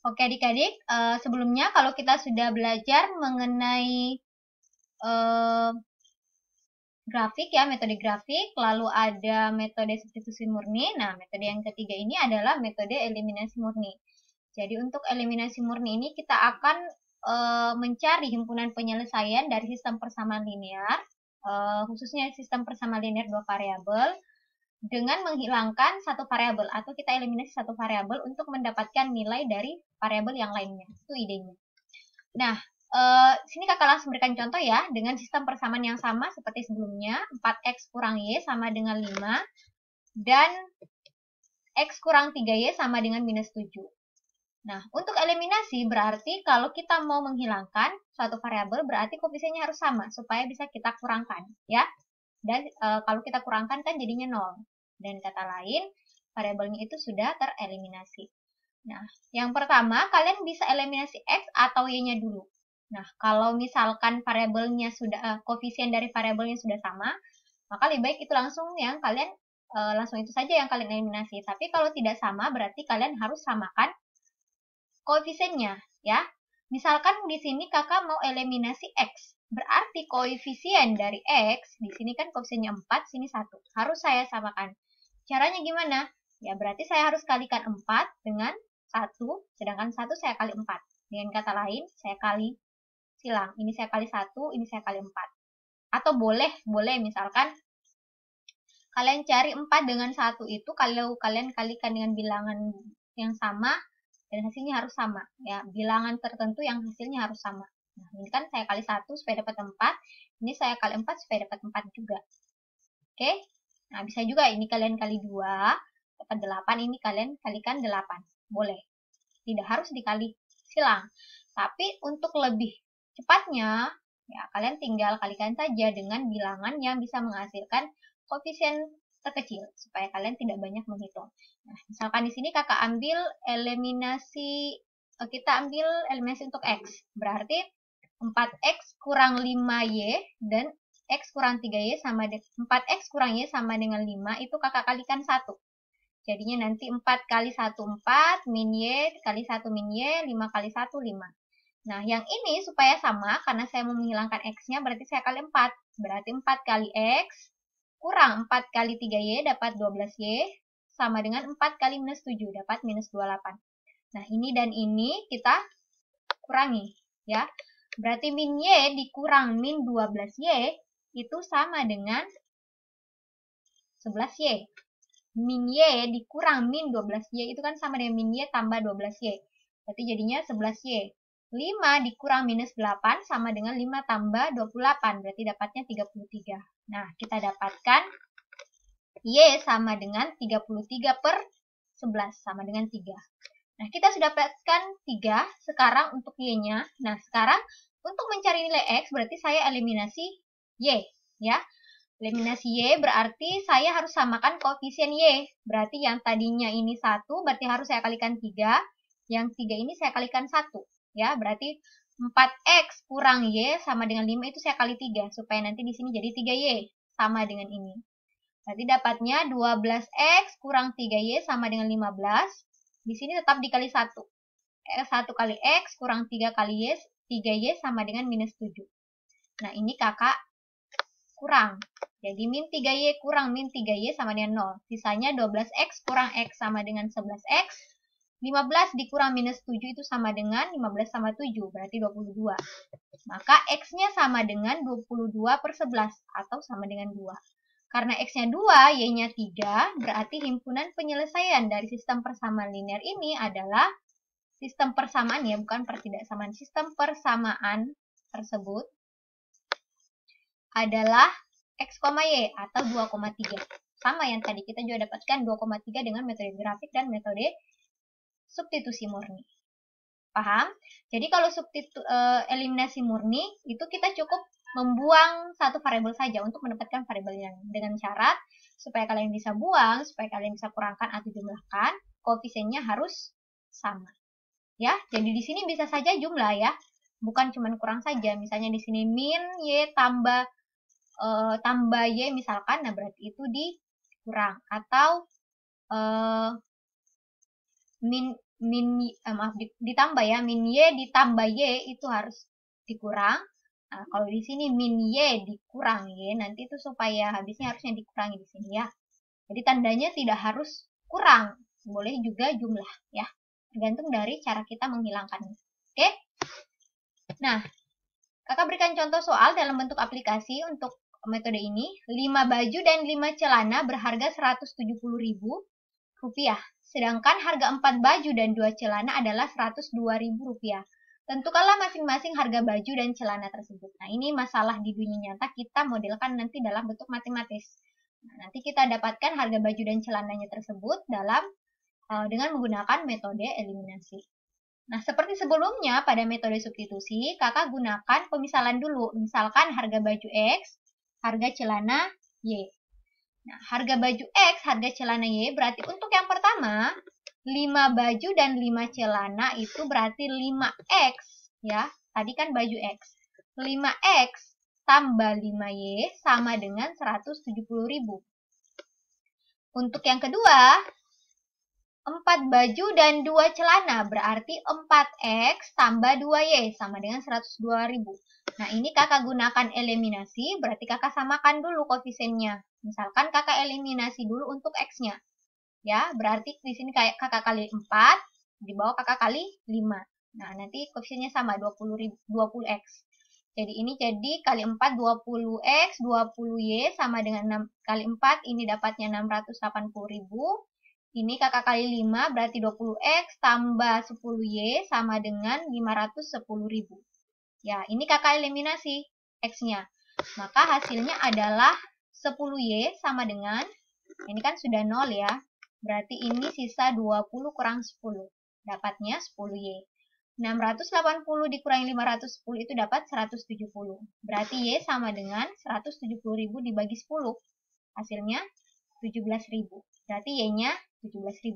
Oke adik-adik, sebelumnya kalau kita sudah belajar mengenai grafik ya, metode grafik, lalu ada metode substitusi murni. Nah, metode yang ketiga ini adalah metode eliminasi murni. Jadi untuk eliminasi murni ini kita akan mencari himpunan penyelesaian dari sistem persamaan linear, khususnya sistem persamaan linear dua variabel, dengan menghilangkan satu variabel atau kita eliminasi satu variabel untuk mendapatkan nilai dari variabel yang lainnya. Itu idenya. Nah, sini kakak langsung berikan contoh ya, dengan sistem persamaan yang sama seperti sebelumnya, 4x kurang y sama dengan 5, dan x kurang 3y sama dengan minus 7. Nah, untuk eliminasi berarti kalau kita mau menghilangkan suatu variabel berarti koefisiennya harus sama supaya bisa kita kurangkan ya. Dan kalau kita kurangkan kan jadinya 0. Dan kata lain, variabelnya itu sudah tereliminasi. Nah, yang pertama kalian bisa eliminasi x atau y-nya dulu. Nah, kalau misalkan variabelnya sudah koefisien dari variabelnya sudah sama, maka lebih baik itu langsung yang kalian langsung itu saja yang kalian eliminasi. Tapi kalau tidak sama berarti kalian harus samakan koefisiennya ya. Misalkan di sini kakak mau eliminasi x, berarti koefisien dari x di sini kan koefisiennya 4, sini 1. Harus saya samakan. Caranya gimana? Ya berarti saya harus kalikan 4 dengan 1, sedangkan 1 saya kali 4. Dengan kata lain, saya kali silang. Ini saya kali 1, ini saya kali 4. Atau boleh misalkan kalian cari 4 dengan 1 itu kalau kalian kalikan dengan bilangan yang sama dan hasilnya harus sama ya, bilangan tertentu yang hasilnya harus sama. Nah, ini kan saya kali 1 supaya dapat 4, ini saya kali 4 supaya dapat 4 juga. Oke. Nah, bisa juga ini kalian kali 2 dapat 8, ini kalian kalikan 8. Boleh. Tidak harus dikali silang. Tapi untuk lebih cepatnya ya kalian tinggal kalikan saja dengan bilangan yang bisa menghasilkan koefisien terkecil supaya kalian tidak banyak menghitung. Nah, misalkan di sini kakak ambil eliminasi, kita ambil eliminasi untuk x. Berarti 4x kurang 5y dan x kurang 3y sama dengan 4x kurang y sama dengan 5 itu kakak kalikan 1. Jadinya nanti 4 kali 1 4 min y kali 1 min y 5 kali 1 5. Nah, yang ini supaya sama karena saya mau menghilangkan x-nya berarti saya kali 4. Berarti 4 kali x kurang 4 kali 3y dapat 12y sama dengan 4 kali minus 7 dapat minus 28. Nah, ini dan ini kita kurangi ya. Berarti min y dikurang min 12y itu sama dengan 11y. Min y dikurang min 12y itu kan sama dengan min y tambah 12y. Berarti jadinya 11y. 5 dikurang minus 8 sama dengan 5 tambah 28. Berarti dapatnya 33. Nah, kita dapatkan y sama dengan 33 per 11 sama dengan 3. Nah, kita sudah dapatkan 3 sekarang untuk y-nya. Nah, sekarang untuk mencari nilai x berarti saya eliminasi y. Ya. Eliminasi y berarti saya harus samakan koefisien y. Berarti yang tadinya ini 1 berarti harus saya kalikan 3. Yang 3 ini saya kalikan 1. Ya, berarti 4x kurang y sama dengan 5 itu saya kali 3 supaya nanti di sini jadi 3y sama dengan ini. Berarti dapatnya 12x kurang 3y sama dengan 15. Di sini tetap dikali 1. 1 kali x kurang 3 kali y, 3y sama dengan minus 7. Nah, ini kakak kurang. Jadi min 3y kurang min 3y sama dengan 0. Sisanya 12x kurang x sama dengan 11x. 15 dikurang minus 7 itu sama dengan 15 sama 7, berarti 22. Maka x-nya sama dengan 22 per 11, atau sama dengan 2. Karena x-nya 2, y-nya 3, berarti himpunan penyelesaian dari sistem persamaan linear ini adalah sistem persamaan ya, bukan pertidaksamaan. Sistem persamaan tersebut adalah x, y atau 2,3. Sama yang tadi kita juga dapatkan 2,3 dengan metode grafik dan metode substitusi murni. Paham? Jadi kalau eliminasi murni itu kita cukup membuang satu variabel saja untuk mendapatkan variabel yang dengan syarat supaya kalian bisa buang, supaya kalian bisa kurangkan atau jumlahkan, koefisiennya harus sama. Ya, jadi di sini bisa saja jumlah ya. Bukan cuma kurang saja. Misalnya di sini min y tambah y misalkan, nah berarti itu dikurang atau ditambah ya, min Y ditambah Y itu harus dikurang. Nah, kalau di sini min Y dikurang Y, nanti itu supaya habisnya harusnya dikurangi di sini ya. Jadi tandanya tidak harus kurang, boleh juga jumlah ya. Tergantung dari cara kita menghilangkannya. Oke? Nah, kakak berikan contoh soal dalam bentuk aplikasi untuk metode ini. 5 baju dan 5 celana berharga Rp170.000. Sedangkan harga 4 baju dan 2 celana adalah Rp102.000. Tentukanlah masing-masing harga baju dan celana tersebut. Nah, ini masalah di dunia nyata, kita modelkan nanti dalam bentuk matematis. Nah, nanti kita dapatkan harga baju dan celananya tersebut dengan menggunakan metode eliminasi. Nah, seperti sebelumnya pada metode substitusi, kakak gunakan pemisalan dulu. Misalkan harga baju X, harga celana Y. Nah, harga baju X, harga celana Y berarti untuk yang pertama, 5 baju dan 5 celana itu berarti 5X. Ya, tadi kan baju X. 5X tambah 5Y sama dengan 170.000. Untuk yang kedua, 4 baju dan 2 celana berarti 4X tambah 2Y sama dengan 102.000. Nah, ini kakak gunakan eliminasi, berarti kakak samakan dulu koefisiennya. Misalkan kakak eliminasi dulu untuk X-nya. Ya, berarti di sini kayak kakak kali 4, di bawah kakak kali 5. Nah, nanti koefisiennya sama 20X. Jadi ini jadi kali 4 20X, 20Y sama dengan 6 kali 4, ini dapatnya 680.000. Ini kakak kali 5 berarti 20X tambah 10Y sama dengan 510.000. Ya, ini kakak eliminasi X-nya. Maka hasilnya adalah 10Y sama dengan, ini kan sudah 0 ya. Berarti ini sisa 20 kurang 10. Dapatnya 10Y. 680 dikurangi 510 itu dapat 170. Berarti Y sama dengan 170.000 dibagi 10. Hasilnya 17.000. Berarti Y-nya 17.000.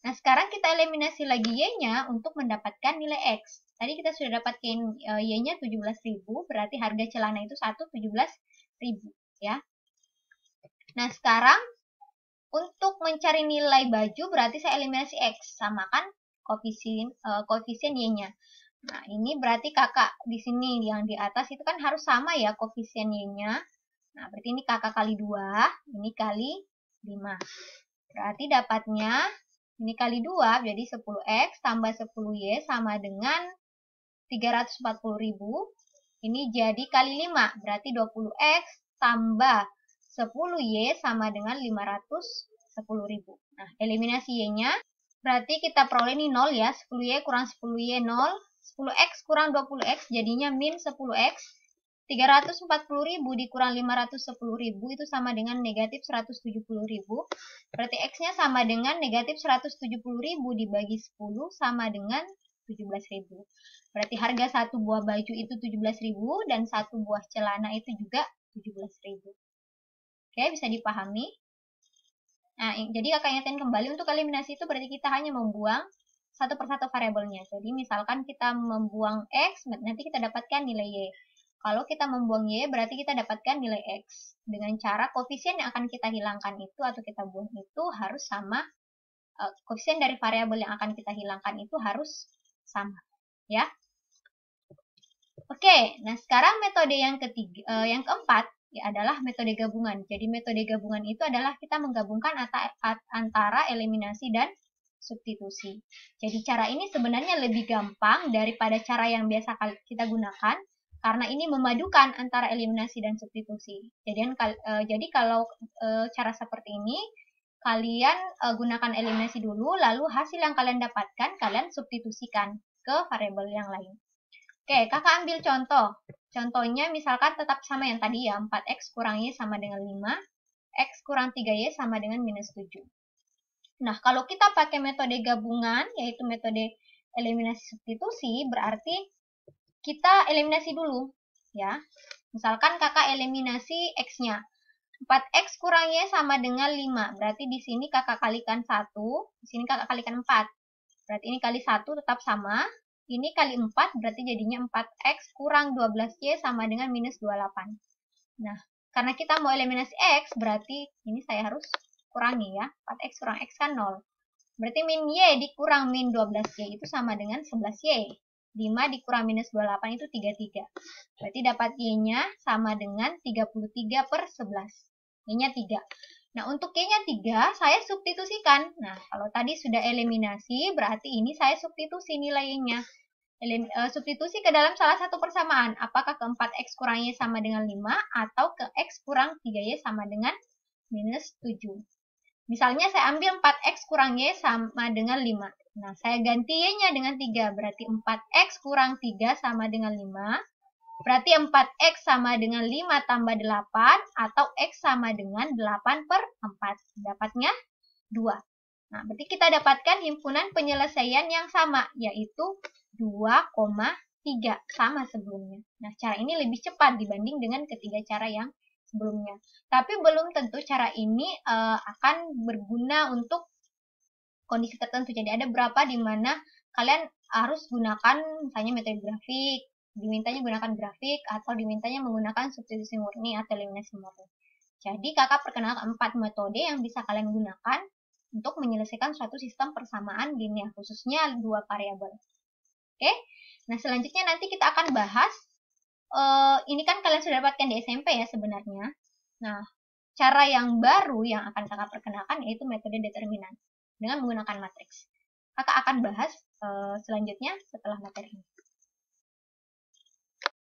Nah, sekarang kita eliminasi lagi Y-nya untuk mendapatkan nilai X. Tadi kita sudah dapatkan Y-nya 17.000, berarti harga celana itu 17.000 ya. Nah, sekarang untuk mencari nilai baju berarti saya eliminasi X, samakan koefisien Y-nya. Nah, ini berarti kakak di sini yang di atas itu kan harus sama ya koefisien Y-nya. Nah, berarti ini kakak kali 2, ini kali 5. Berarti dapatnya ini kali 2, jadi 10X tambah 10Y sama dengan 340.000. Ini jadi kali 5, berarti 20X tambah 10Y sama dengan 510.000. Nah, eliminasi Y-nya, berarti kita peroleh ini 0 ya. 10Y kurang 10Y 0. 10X kurang 20X jadinya min 10X. 340.000 dikurang 510.000 itu sama dengan negatif 170.000. Berarti X-nya sama dengan negatif 170.000 dibagi 10 sama dengan 17.000. Berarti harga satu buah baju itu 17.000 dan satu buah celana itu juga 17.000. Oke, bisa dipahami. Nah, jadi kakak ingatkan kembali untuk eliminasi itu berarti kita hanya membuang satu persatu variabelnya. Jadi misalkan kita membuang X, nanti kita dapatkan nilai Y. Kalau kita membuang Y, berarti kita dapatkan nilai X. Dengan cara koefisien yang akan kita hilangkan itu atau kita buang itu harus sama. Koefisien dari variabel yang akan kita hilangkan itu harus sama. Ya. Oke, nah sekarang metode yang keempat ya adalah metode gabungan. Jadi metode gabungan itu adalah kita menggabungkan antara eliminasi dan substitusi. Jadi cara ini sebenarnya lebih gampang daripada cara yang biasa kita gunakan karena ini memadukan antara eliminasi dan substitusi. Jadi kalau cara seperti ini kalian gunakan eliminasi dulu, lalu hasil yang kalian dapatkan kalian substitusikan ke variabel yang lain. Oke, kakak ambil contoh. Contohnya misalkan tetap sama yang tadi ya, 4X kurang Y sama dengan 5, X kurang 3Y sama dengan minus 7. Nah, kalau kita pakai metode gabungan, yaitu metode eliminasi substitusi, berarti kita eliminasi dulu. Ya, misalkan kakak eliminasi X-nya. 4X kurang Y sama dengan 5, berarti di sini kakak kalikan 1, di sini kakak kalikan 4. Berarti ini kali 1 tetap sama. Ini kali 4 berarti jadinya 4X kurang 12Y sama dengan minus 28. Nah, karena kita mau eliminasi X, berarti ini saya harus kurangi ya. 4X kurang X kan 0. Berarti min Y dikurang min 12Y itu sama dengan 11Y. 5 dikurang minus 28 itu 33. Berarti dapat Y-nya sama dengan 33 per 11. Y-nya 3. Nah, untuk Y-nya 3, saya substitusikan. Nah, kalau tadi sudah eliminasi, berarti ini saya substitusi nilainya. Substitusi ke dalam salah satu persamaan. Apakah ke 4X kurang Y sama dengan 5, atau ke X kurang 3Y sama dengan minus 7. Misalnya saya ambil 4X kurang Y sama dengan 5. Nah, saya ganti Y-nya dengan 3. Berarti 4X kurang 3 sama dengan 5. Berarti 4X sama dengan 5 tambah 8. Atau X sama dengan 8 per 4. Dapatnya 2. Nah, berarti kita dapatkan himpunan penyelesaian yang sama. Yaitu 2,3. Sama sebelumnya. Nah, cara ini lebih cepat dibanding dengan ketiga cara yang sebelumnya. Tapi belum tentu cara ini akan berguna untuk kondisi tertentu. Jadi ada beberapa di mana kalian harus gunakan misalnya metode grafik, dimintanya gunakan grafik, atau dimintanya menggunakan substitusi murni atau eliminasi murni. Jadi kakak perkenalkan 4 metode yang bisa kalian gunakan untuk menyelesaikan suatu sistem persamaan linear, khususnya 2 variabel. Oke, nah selanjutnya nanti kita akan bahas, ini kan kalian sudah dapatkan di SMP ya sebenarnya. Nah, cara yang baru yang akan kakak perkenalkan yaitu metode determinan dengan menggunakan matriks. Kakak akan bahas selanjutnya setelah materi ini.